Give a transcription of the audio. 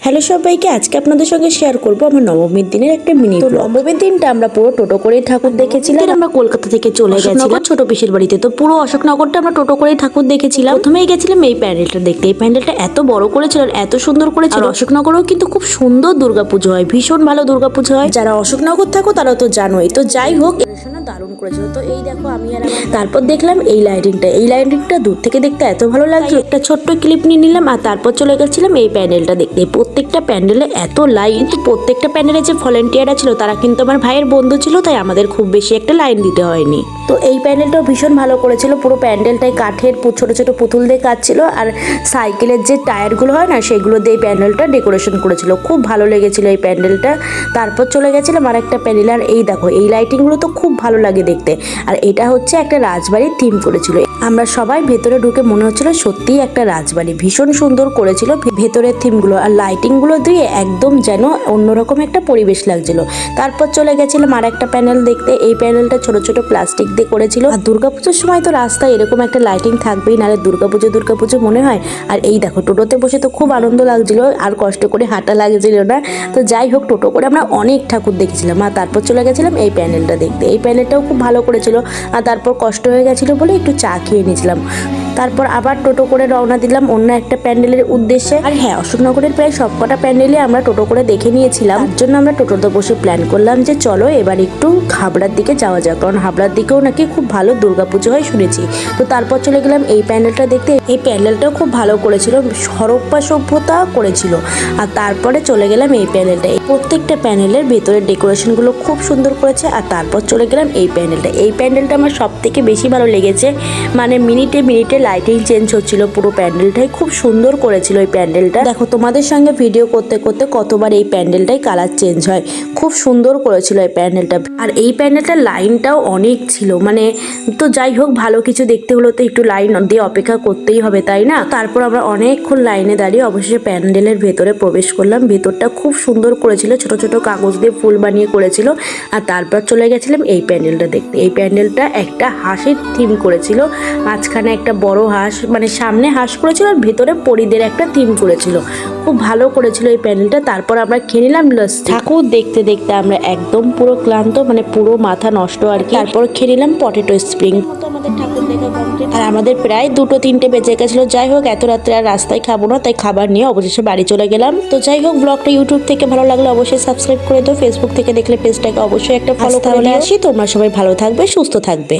Hello সবাইকে, আজকে আপনাদের সঙ্গে শেয়ার করবো আমার নবমীর দিনের একটা মিনি ব্লগ। নবমীর দিনটা আমরা পুরো টোটো করে ঠাকুর দেখেছিলাম। আমরা কলকাতা থেকে চলে গেছিলাম ছোট পিসির বাড়িতে, তো পুরো অশোকনগরটা আমরা টোটো করে ঠাকুর দেখেছিলাম। প্রথমেই গেছিলাম এই প্যান্ডেলটা দেখতে। এই প্যান্ডেলটা এত বড় করেছিল আর এত সুন্দর করেছিল। অশোকনগরেও কিন্তু খুব সুন্দর দুর্গাপুজো হয়, ভীষণ ভালো দুর্গাপুজো হয়। যারা অশোকনগর থাকো তারা তো জানোই। তো যাই হোক, দারুণ করেছিল। তো এই দেখো আমি আর তারপর দেখলাম এই লাইটিংটা দূর থেকে দেখতে এত ভালো লাগছে। একটা ছোট্ট ক্লিপ নিয়ে নিলাম আর তারপর চলে গেছিলাম এই প্যান্ডেলটা দেখতে। প্রত্যেকটা প্যান্ডেলে এত লাইন, প্রত্যেকটা প্যান্ডেলে যে ভলেন্টিয়াররা ছিল তারা কিন্তু আমার ভাইয়ের বন্ধু ছিল, তাই আমাদের খুব বেশি একটা লাইন দিতে হয়নি। তো এই প্যান্ডেলটাও ভীষণ ভালো করেছিল। পুরো প্যান্ডেলটাই কাঠের ছোট ছোট পুতুল দিয়ে কাজ ছিল, আর সাইকেলের যে টায়ারগুলো হয় না সেগুলো দিয়ে প্যান্ডেলটা ডেকোরেশন করেছিল। খুব ভালো লেগেছিল এই প্যান্ডেলটা। তারপর চলে গেছিলাম আর একটা প্যান্ডেল। আর এই দেখো এই লাইটিংগুলো তো খুব ভালো লাগে দেখতে। আর এটা হচ্ছে একটা রাজবাড়ির থিম করেছিল। আমরা সবাই ভেতরে ঢুকে মনে হচ্ছিল সত্যিই একটা রাজবাড়ি। ভীষণ সুন্দর করেছিল ভেতরের থিমগুলো আর লাইটিংগুলো দিয়ে একদম যেন অন্যরকম একটা পরিবেশ লাগছিল। তারপর চলে গেছিলাম আর একটা প্যানেল দেখতে। এই প্যানেলটা ছোট ছোট প্লাস্টিক দিয়ে করেছিল। আর দুর্গাপুজোর সময় তো রাস্তায় এরকম একটা লাইটিং থাকবেই, নাহলে দুর্গাপুজো মনে হয়। আর এই দেখো টোটোতে বসে তো খুব আনন্দ লাগছিল, আর কষ্ট করে হাঁটা লাগছিল না। তো যাই হোক, টোটো করে আমরা অনেক ঠাকুর দেখেছিলাম। আর তারপর চলে গেছিলাম এই প্যানেলটা দেখতে। এই প্যানেলটাও খুব ভালো করেছিল। আর তারপর কষ্ট হয়ে গেছিলো বলে একটু চা খেয়ে নিয়েছিলাম। তারপর আবার টোটো করে রওনা দিলাম অন্য একটা প্যান্ডেলের উদ্দেশ্যে। আর হ্যাঁ, অশোকনগরের প্রায় সবকটা প্যান্ডেলে আমরা টোটো করে দেখে নিয়েছিলাম। তার জন্য আমরা টোটোতে বসে প্ল্যান করলাম যে চলো এবার একটু হাবড়ার দিকে যাওয়া যাক, কারণ হাবড়ার দিকেও নাকি খুব ভালো দুর্গাপুজো হয় শুনেছি। তো তারপর চলে গেলাম এই প্যান্ডেলটা দেখতে। এই প্যান্ডেলটাও খুব ভালো করেছিল, হরপ্পা সভ্যতা করেছিল। আর তারপরে চলে গেলাম এই প্যান্ডেলটা। প্রত্যেকটা প্যান্ডেলের ভেতরের ডেকোরেশনগুলো খুব সুন্দর করেছে। আর তারপর চলে গেলাম এই প্যান্ডেলটা আমার সব থেকে বেশি ভালো লেগেছে। মানে মিনিটে মিনিটে লাইটিং চেঞ্জ হচ্ছিল, পুরো প্যান্ডেলটাই খুব সুন্দর করেছিল এই প্যান্ডেলটা। দেখো তোমাদের সঙ্গে ভিডিও করতে করতে কতবার এই প্যান্ডেলটাই কালার চেঞ্জ হয়। খুব সুন্দর করেছিল এই প্যান্ডেলটা। আর এই প্যান্ডেলটার লাইনটাও অনেক ছিল। মানে তো যাই হোক, ভালো কিছু দেখতে হলো তো একটু লাইন দিয়ে অপেক্ষা করতেই হবে, তাই না? তারপর আমরা অনেকক্ষণ লাইনে দাঁড়িয়ে অবশেষে প্যান্ডেলের ভেতরে প্রবেশ করলাম। ভেতরটা খুব সুন্দর করেছিল, ছোট ছোট কাগজ দিয়ে ফুল বানিয়ে করেছিল। আর তারপর চলে গেছিলাম এই প্যান্ডেলটা দেখতে। এই প্যান্ডেলটা একটা হাঁসের থিম করেছিল। মাঝখানে একটা বড় হাঁস, মানে সামনে হাঁস করেছিল আর ভেতরে পরীদের একটা থিম করেছিল। খুব ভালো করেছিল এই প্যান্ডেলটা। তারপর আমরা খেয়ে নিলাম লস্যি। ঠাকুর দেখতে দেখতে আমরা একদম পুরো ক্লান্ত, মানে পুরো মাথা নষ্ট আর কি। তারপর খেয়ে নিলাম পটেটো স্প্রিং। আমাদের ঠাকুর দেখা কমপ্লিট আর আমাদের প্রায় 2-3টে বেজে গেছিল। যাই হোক, এত রাত্রে আর রাস্তায় খাবো না, তাই খাবার নিয়ে অবশেষে বাড়ি চলে গেলাম। তো যাই হোক, ব্লগটা ইউটিউব থেকে ভালো লাগলে অবশ্যই সাবস্ক্রাইব করে দাও। ফেসবুক থেকে দেখলে পেজটাকে অবশ্যই একটা ফলো করে আসি। তোমরা সবাই ভালো থাকবে, সুস্থ থাকবে।